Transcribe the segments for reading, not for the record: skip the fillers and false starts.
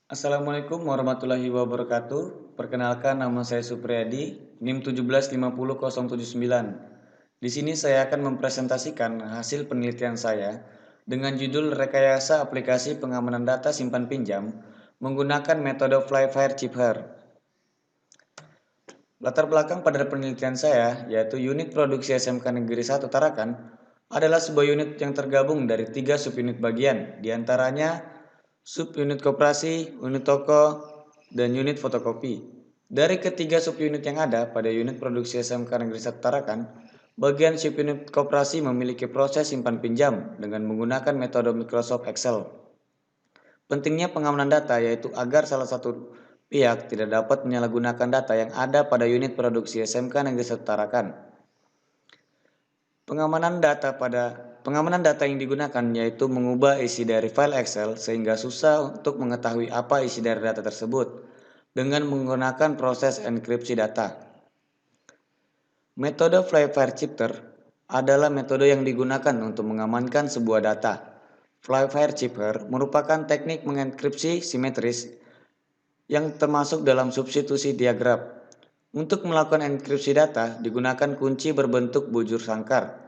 Assalamualaikum warahmatullahi wabarakatuh. Perkenalkan, nama saya Supriyadi, NIM 1750079. Di sini saya akan mempresentasikan hasil penelitian saya dengan judul Rekayasa Aplikasi Pengamanan Data Simpan Pinjam menggunakan metode Flyfire Chipher. Latar belakang pada penelitian saya, yaitu unit produksi SMK Negeri 1 Tarakan, adalah sebuah unit yang tergabung dari 3 subunit bagian, diantaranya subunit koperasi, unit toko, dan unit fotokopi. Dari ketiga subunit yang ada pada unit produksi SMK Negeri 1 Tarakan, bagian subunit koperasi memiliki proses simpan pinjam dengan menggunakan metode Microsoft Excel. Pentingnya pengamanan data yaitu agar salah satu pihak tidak dapat menyalahgunakan data yang ada pada unit produksi SMK Negeri 1 Tarakan. Pengamanan data yang digunakan yaitu mengubah isi dari file Excel sehingga susah untuk mengetahui apa isi dari data tersebut dengan menggunakan proses enkripsi data. Metode Flyfire Chipter adalah metode yang digunakan untuk mengamankan sebuah data. Flyfire Chipper merupakan teknik mengenkripsi simetris yang termasuk dalam substitusi diagram. Untuk melakukan enkripsi data digunakan kunci berbentuk bujur sangkar.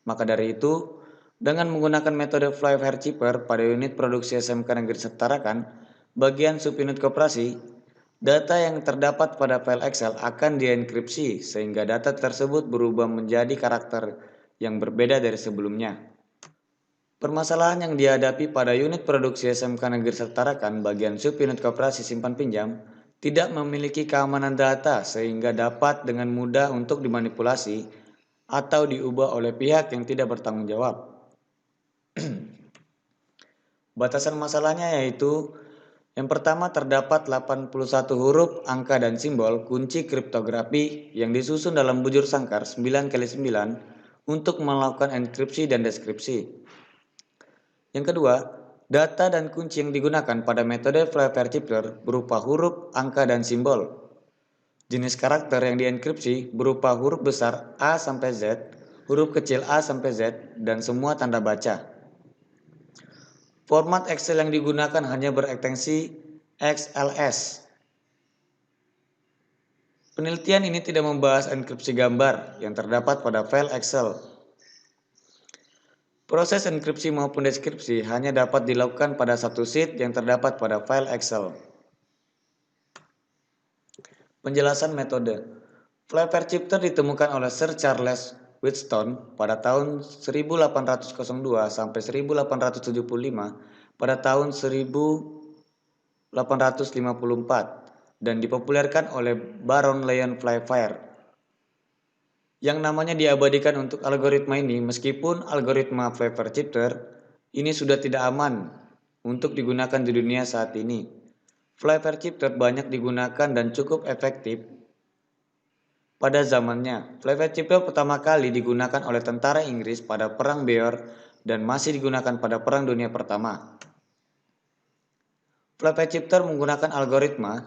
Maka dari itu, dengan menggunakan metode Flyfire Chipper pada unit produksi SMK Negeri Setarakan, bagian subunit koperasi, data yang terdapat pada file Excel akan dienkripsi sehingga data tersebut berubah menjadi karakter yang berbeda dari sebelumnya. Permasalahan yang dihadapi pada unit produksi SMK Negeri Setarakan bagian subunit koperasi simpan pinjam tidak memiliki keamanan data sehingga dapat dengan mudah untuk dimanipulasi atau diubah oleh pihak yang tidak bertanggung jawab. Batasan masalahnya yaitu yang pertama terdapat 81 huruf, angka, dan simbol kunci kriptografi yang disusun dalam bujur sangkar 9x9 untuk melakukan enkripsi dan deskripsi. Yang kedua, data dan kunci yang digunakan pada metode Flyfire Chipper berupa huruf, angka, dan simbol. Jenis karakter yang dienkripsi berupa huruf besar A sampai Z, huruf kecil A sampai Z, dan semua tanda baca. Format Excel yang digunakan hanya berekstensi XLS. Penelitian ini tidak membahas enkripsi gambar yang terdapat pada file Excel. Proses enkripsi maupun deskripsi hanya dapat dilakukan pada satu sheet yang terdapat pada file Excel. Penjelasan metode. Flyfire Chipter ditemukan oleh Sir Charles Wheatstone pada tahun 1802 sampai 1875 pada tahun 1854 dan dipopulerkan oleh Baron Leon Flyfire. Yang namanya diabadikan untuk algoritma ini, meskipun algoritma Flyfire Chipter ini sudah tidak aman untuk digunakan di dunia saat ini. Flyfire Chipter banyak digunakan dan cukup efektif pada zamannya. Flyfire Chipter pertama kali digunakan oleh tentara Inggris pada Perang Boer dan masih digunakan pada Perang Dunia Pertama. Flyfire Chipter menggunakan algoritma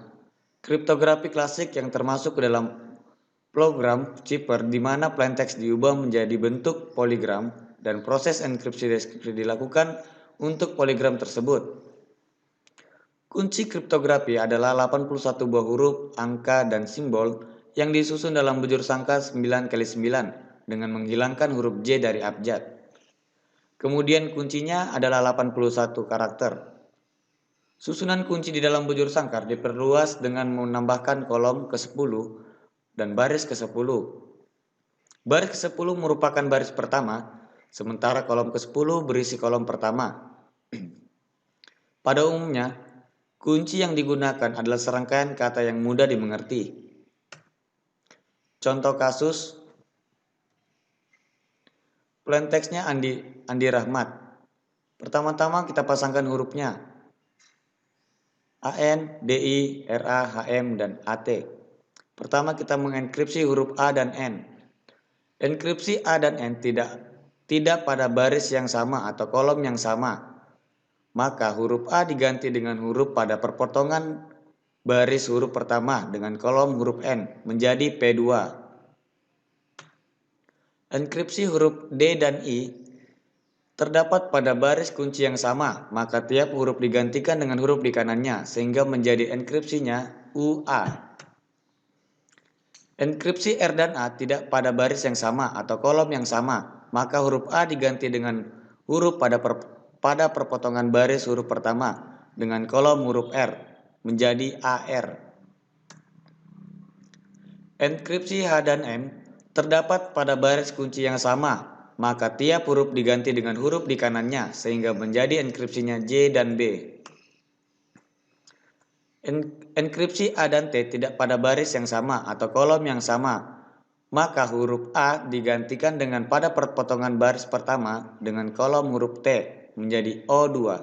kriptografi klasik yang termasuk ke dalam program Chipper di mana plaintext diubah menjadi bentuk poligram dan proses enkripsi-deskripsi dilakukan untuk poligram tersebut. Kunci kriptografi adalah 81 buah huruf, angka, dan simbol yang disusun dalam bujur sangka 9x9 dengan menghilangkan huruf J dari abjad. Kemudian kuncinya adalah 81 karakter. Susunan kunci di dalam bujur sangkar diperluas dengan menambahkan kolom ke-10 dan baris ke-10. Baris ke-10 merupakan baris pertama, sementara kolom ke-10 berisi kolom pertama. Pada umumnya, kunci yang digunakan adalah serangkaian kata yang mudah dimengerti. Contoh kasus, plaintextnya Andi Rahmat. Pertama-tama kita pasangkan hurufnya AN, DI, RA, HM, dan AT. Pertama kita mengenkripsi huruf A dan N. Enkripsi A dan N tidak pada baris yang sama atau kolom yang sama. Maka huruf A diganti dengan huruf pada perpotongan baris huruf pertama dengan kolom huruf N menjadi P2. Enkripsi huruf D dan I terdapat pada baris kunci yang sama, maka tiap huruf digantikan dengan huruf di kanannya, sehingga menjadi enkripsinya UA. Enkripsi R dan A tidak pada baris yang sama atau kolom yang sama, maka huruf A diganti dengan huruf pada perpotongan baris huruf pertama dengan kolom huruf R menjadi AR. Enkripsi H dan M terdapat pada baris kunci yang sama, maka tiap huruf diganti dengan huruf di kanannya sehingga menjadi enkripsinya J dan B. Enkripsi A dan T tidak pada baris yang sama atau kolom yang sama, maka huruf A digantikan dengan pada perpotongan baris pertama dengan kolom huruf T menjadi O2.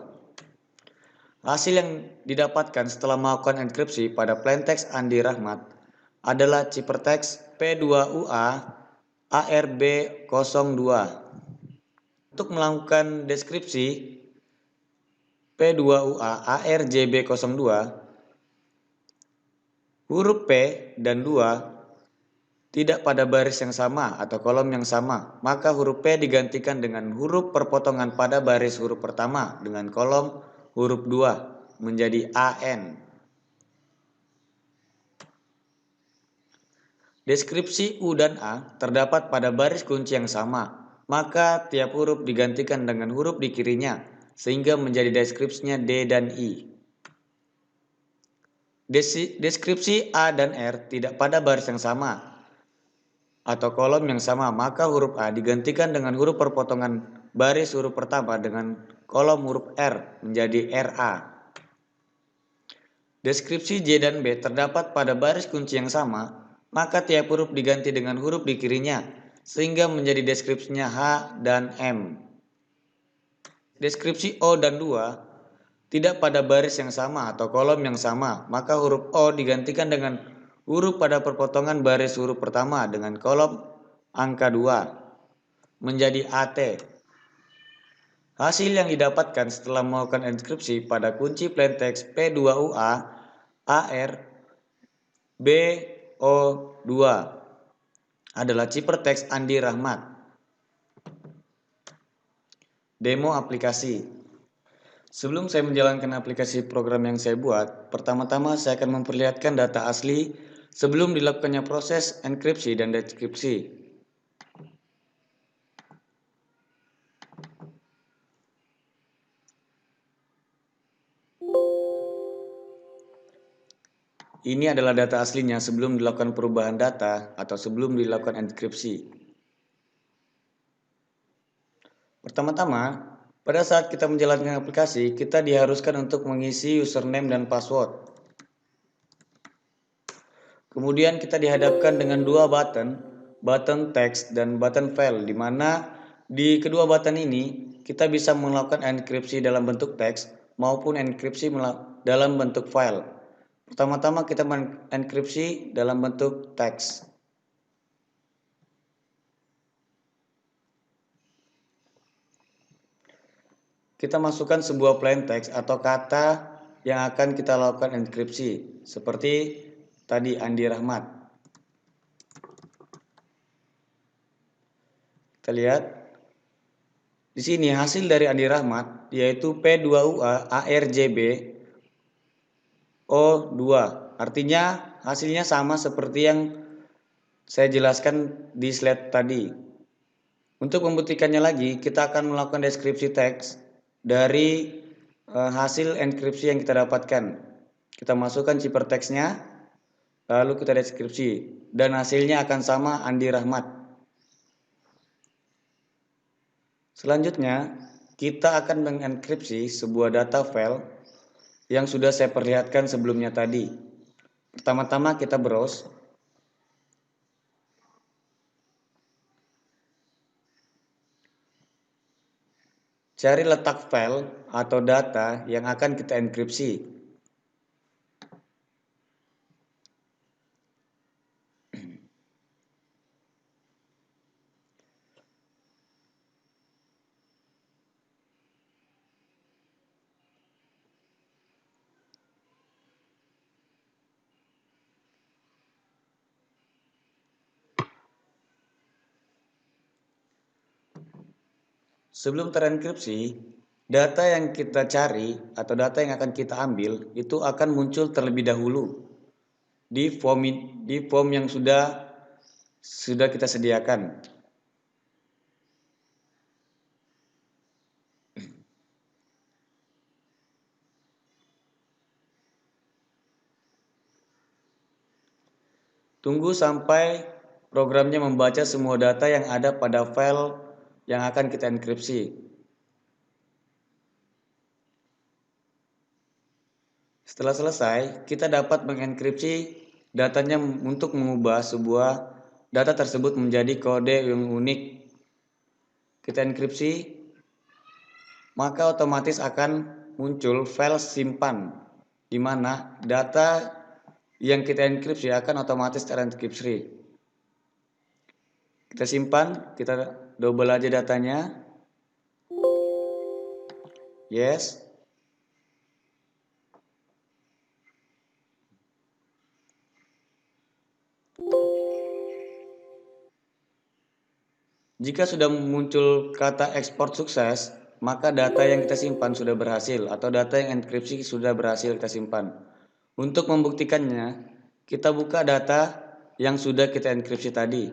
Hasil yang didapatkan setelah melakukan enkripsi pada plaintext Andi Rahmat adalah ciphertext P2UA ARB02. Untuk melakukan deskripsi P2UA ARJB02, huruf P dan 2 tidak pada baris yang sama atau kolom yang sama, maka huruf P digantikan dengan huruf perpotongan pada baris huruf pertama dengan kolom huruf 2 menjadi AN. Deskripsi U dan A terdapat pada baris kunci yang sama, maka tiap huruf digantikan dengan huruf di kirinya sehingga menjadi deskripsinya D dan I. Deskripsi A dan R tidak pada baris yang sama atau kolom yang sama, maka huruf A digantikan dengan huruf perpotongan baris huruf pertama dengan kolom huruf R menjadi RA. Deskripsi J dan B terdapat pada baris kunci yang sama, maka tiap huruf diganti dengan huruf di kirinya sehingga menjadi deskripsinya H dan M. Deskripsi O dan 2 tidak pada baris yang sama atau kolom yang sama, maka huruf O digantikan dengan huruf pada perpotongan baris huruf pertama dengan kolom angka 2 menjadi AT. Hasil yang didapatkan setelah melakukan enkripsi pada kunci plaintext P2UA AR BO2 adalah ciphertext Andi Rahmat. Demo aplikasi. Sebelum saya menjalankan aplikasi program yang saya buat, pertama-tama saya akan memperlihatkan data asli sebelum dilakukannya proses enkripsi dan deskripsi. Ini adalah data aslinya sebelum dilakukan perubahan data atau sebelum dilakukan enkripsi. Pertama-tama, pada saat kita menjalankan aplikasi, kita diharuskan untuk mengisi username dan password. Kemudian kita dihadapkan dengan dua button text dan button file, di mana di kedua button ini kita bisa melakukan enkripsi dalam bentuk teks maupun enkripsi dalam bentuk file. Pertama-tama kita mengenkripsi dalam bentuk teks. Kita masukkan sebuah plain text atau kata yang akan kita lakukan enkripsi, seperti tadi Andi Rahmat. Kita lihat di sini hasil dari Andi Rahmat yaitu P2UA ARJB O2. Artinya hasilnya sama seperti yang saya jelaskan di slide tadi. Untuk membuktikannya lagi, kita akan melakukan deskripsi teks dari hasil enkripsi yang kita dapatkan. Kita masukkan ciphertextnya, lalu kita deskripsi, dan hasilnya akan sama Andi Rahmat. Selanjutnya, kita akan mengenkripsi sebuah data file yang sudah saya perlihatkan sebelumnya tadi. Pertama-tama kita browse. Cari letak file atau data yang akan kita enkripsi. Sebelum terenkripsi, data yang kita cari atau data yang akan kita ambil itu akan muncul terlebih dahulu di form yang sudah kita sediakan. Tunggu sampai programnya membaca semua data yang ada pada file yang akan kita enkripsi. Setelah selesai, kita dapat mengenkripsi datanya untuk mengubah sebuah data tersebut menjadi kode yang unik. Kita enkripsi, maka otomatis akan muncul file simpan, di mana data yang kita enkripsi akan otomatis terenkripsi. Kita simpan, kita double aja datanya. Yes. Jika sudah muncul kata ekspor sukses, maka data yang kita simpan sudah berhasil atau data yang enkripsi sudah berhasil kita simpan. Untuk membuktikannya, kita buka data yang sudah kita enkripsi tadi.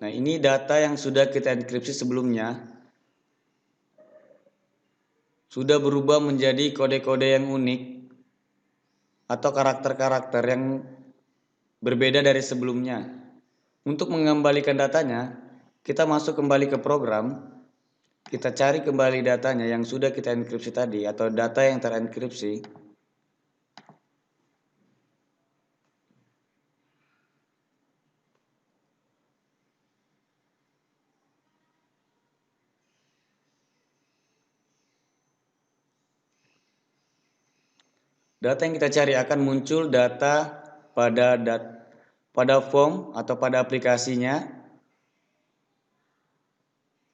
Nah, ini data yang sudah kita enkripsi sebelumnya. Sudah berubah menjadi kode-kode yang unik atau karakter-karakter yang berbeda dari sebelumnya. Untuk mengembalikan datanya, kita masuk kembali ke program, kita cari kembali datanya yang sudah kita enkripsi tadi atau data yang terenkripsi. Data yang kita cari akan muncul data pada form atau pada aplikasinya.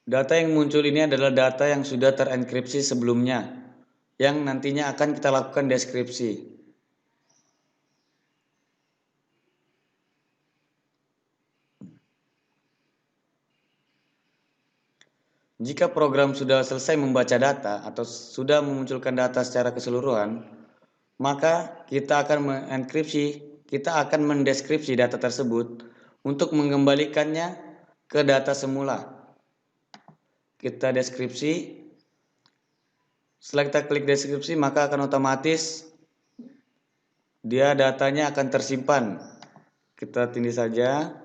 Data yang muncul ini adalah data yang sudah terenkripsi sebelumnya, yang nantinya akan kita lakukan deskripsi. Jika program sudah selesai membaca data atau sudah memunculkan data secara keseluruhan, maka kita akan mendeskripsi data tersebut untuk mengembalikannya ke data semula. Kita deskripsi, setelah kita klik deskripsi maka akan otomatis datanya akan tersimpan. Kita tindih saja.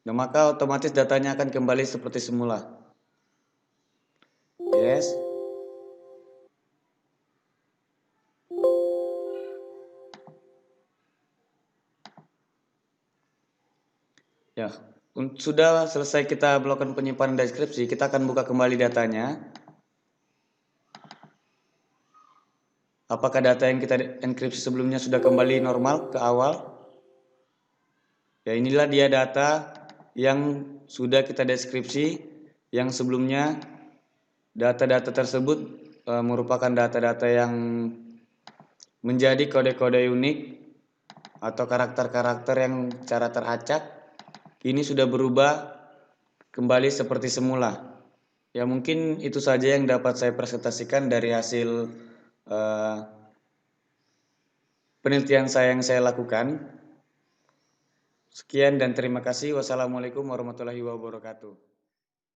Dan maka otomatis datanya akan kembali seperti semula. Yes. Ya, sudah selesai kita melakukan penyimpanan deskripsi, kita akan buka kembali datanya. Apakah data yang kita enkripsi sebelumnya sudah kembali normal ke awal? Ya, inilah dia data yang sudah kita deskripsi, yang sebelumnya data-data tersebut merupakan data-data yang menjadi kode-kode unik atau karakter-karakter yang cara teracak, kini sudah berubah kembali seperti semula. Ya, mungkin itu saja yang dapat saya presentasikan dari hasil penelitian yang saya lakukan. Sekian dan terima kasih. Wassalamualaikum warahmatullahi wabarakatuh.